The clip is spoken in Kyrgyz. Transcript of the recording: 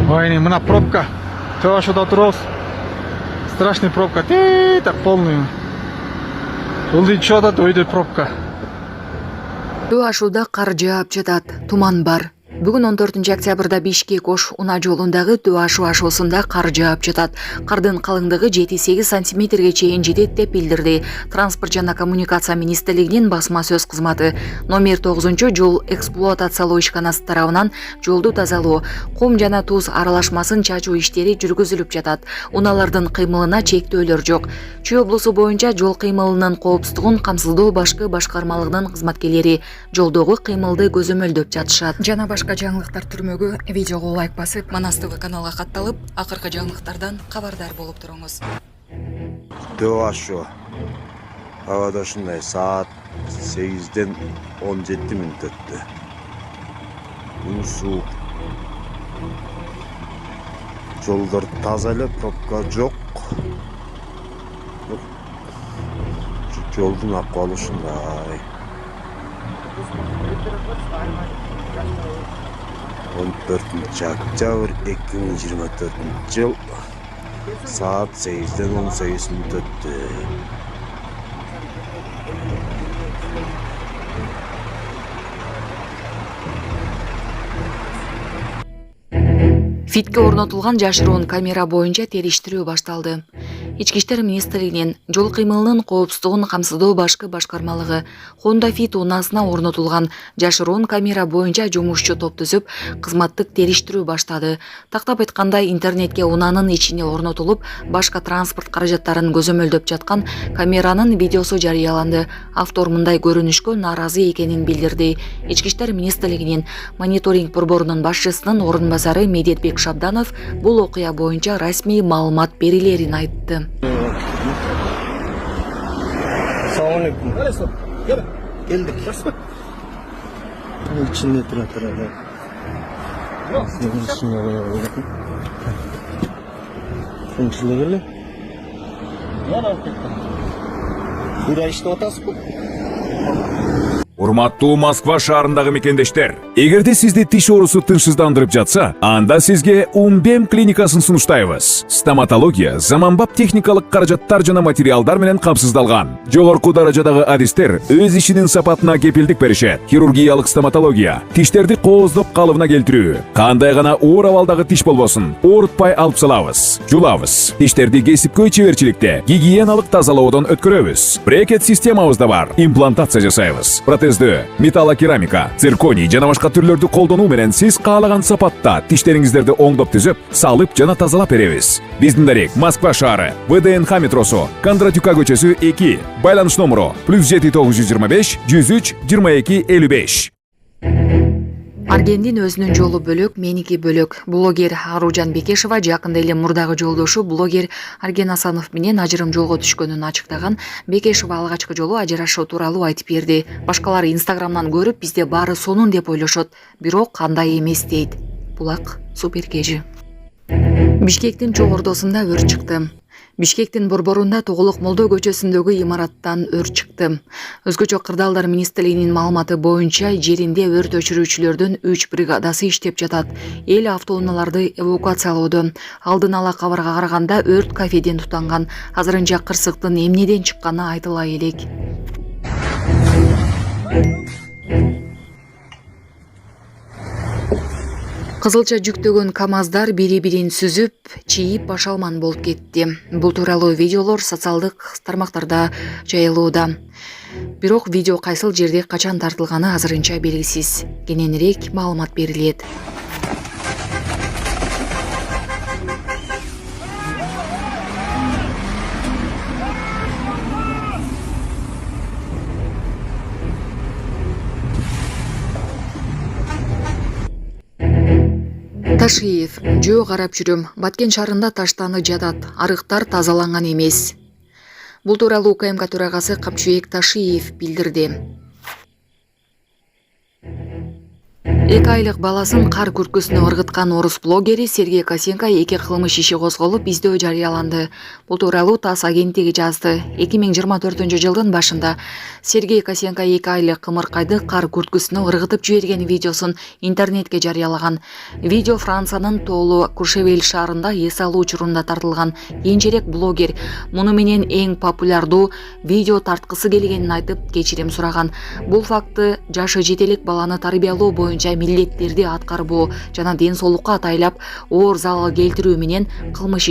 Ой, мына пробка. Чавашуда турабыз. Страшный пробка. Так полный. Улды чыгып атат, өйдө пробка. Төө ашууда кар жаап жатат, туман бар. Бүгүн 14 октябрда Бишкек-Ош унаа жолундагы Төө ашу ашуусунда кар жаап жатат. Кардын калыңдыгы 7-8 сантиметрге чейин жетет деп билдирди Транспорт жана коммуникация министрлигинин басма сөз кызматы. Номер 9 жол эксплуатациялоо ишканасы тарабынан жолду тазалоо, кум жана туз аралашмасын чачуу иштери жүргүзүлүп жатат. Унаалардын кыймылына чектөөлөр жок. Чүй облусу боюнча жол кыймылынын коопсуздугун камсыздоо башкы башкармалыгынын кызматкерлери жолдогу кыймылды көзөмөлдөп жатышат. Жана башка жаңылыктар түрмөгү видеого лайк басып, Манас ТВ каналга катталып, акыркы жаңылыктардан кабардар болуп туруңуз. Төө ашу абада ушундай саат 8-ден 17 мүнөт өттү. Күн суук. Жолдор таза эле, пробка жок. Жолдун акыбалы ушундай. 14 октябрь 2024 жыл саат 8-ден 18 мүнөт өттү. Фитке орнотулган жашыруун камера боюнча териштирүү башталды. Ички иштер министрлигинин жол кыймылынын коопсуздугун камсыздоо башкы башкармалыгы Honda Fit унаасына орнотулган жашыруун камера боюнча жумушчу топ түзүп, кызматтык териштирүү баштады. Тактап айтканда, интернетке унаанын ичине орнотулуп, башка транспорт каражаттарын көзөмөлдөп жаткан камеранын видеосу жарыяланды. Автор мындай көрүнүшкө нааразы экенин билдирди. Ички иштер министрлигинин мониторинг борборунун башчысынын орун басары Медетбек Шабданов бул окуя боюнча расмий маалымат берилерин айтты. Assalamualaikum. Geldik. İçinde duratlar. Şunçılığı gele. Burada işte otası bu. Урматтуу Москва шаарындагы мекендештер, эгерде сизди тиш оорусу тынчсыздандырып жатса, анда сизге Умбем клиникасын сунуштайбыз. Стоматология заманбап техникалык каражаттар жана материалдар менен камсыздалган. Жогорку даражадагы адистер өз ишинин сапатына кепилдик беришет. Хирургиялык стоматология, тиштерди кооздоп калыбына келтирүү, кандай гана оор абалдагы тиш болбосун, оорутпай алып салабыз, жулабыз. Тиштерди кесипкөй чеберчиликте, гигиеналык тазалоодон өткөрөбүз. Брекет системабыз да бар, имплантация жасайбыз. Металлокерамика, цирконий жана башка түрлөрдү колдонуу менен сиз каалаган сапатта тиштериңиздерди оңдоп түзүп, салып жана тазалап беребиз. Биздин дарек Москва шаары, ВДНХ метросу, Кондратюка көчөсү 2, байланыш номеру +7 925 103 22 55. Аргендин өзүнүн жолу бөлөк, меники бөлөк. Блогер Аружан Бекешева жакында эле мурдагы жолдошу блогер Арген Асанов менен ажырым жолго түшкөнүн ачыктаган. Бекешева алгачкы жолу ажырашуу тууралуу айтып берди. Башкалар Инстаграмдан көрүп, бизде баары сонун деп ойлошот, бирок андай эмес дейт. Булак суперкежи. Бишкектин чогордосунда өрт чыкты. Бишкектин борборунда Тоголук Молдо көчөсүндөгү имараттан өрт чыкты. Өзгөчө кырдаалдар министрлигинин маалыматы боюнча, жеринде өрт өчүрүүчүлөрдүн 3 бригадасы иштеп жатат. Эл автоунааларды эвакуациялоодо. Алдын ала кабарга караганда өрт кафеден тутанган. Азырынча кырсыктын эмнеден чыкканы айтыла элек. Кызылча жүктөгөн КАМАЗдар бири-бирин сүзүп, чийип башалман болуп кетти. Бул тууралуу видеолор социалдык тармактарда жайылууда. Бирок видео кайсыл жерде качан тартылганы азырынча белгисиз. Кененирээк маалымат берилет. Ташиев, жөө карап жүрөм. Баткен шаарында таштаны жатат. Арыктар тазаланган эмес. Бул тууралуу УКМК төрагасы Камчыбек Ташиев билдирди. 2 айлык баласын кар күркүсүнө ыргыткан орус блогери Сергей Косенко 2 кылмыш иши козголуп, издөө жарыяланды. Бул тууралуу ТАСС агенттиги жазды. 2024-жылдын башында Сергей Косенко 2 айлык кымыркайды кар күркүсүнө ыргытып жиберген видеосун интернетке жарыялаган. Видео Франциянын тоолуу Куршевель шаарында эс алуу учурунда тартылган. Кийинчерээк блогер муну менен эң популярдуу видео тарткысы келгенин айтып, кечирим сураган. Бул факты жашы жете элек баланы тарбиялоо боюнча милдеттерди аткарбоо жана ден соолукка атайлап оор залалга келтирүү менен кылмыш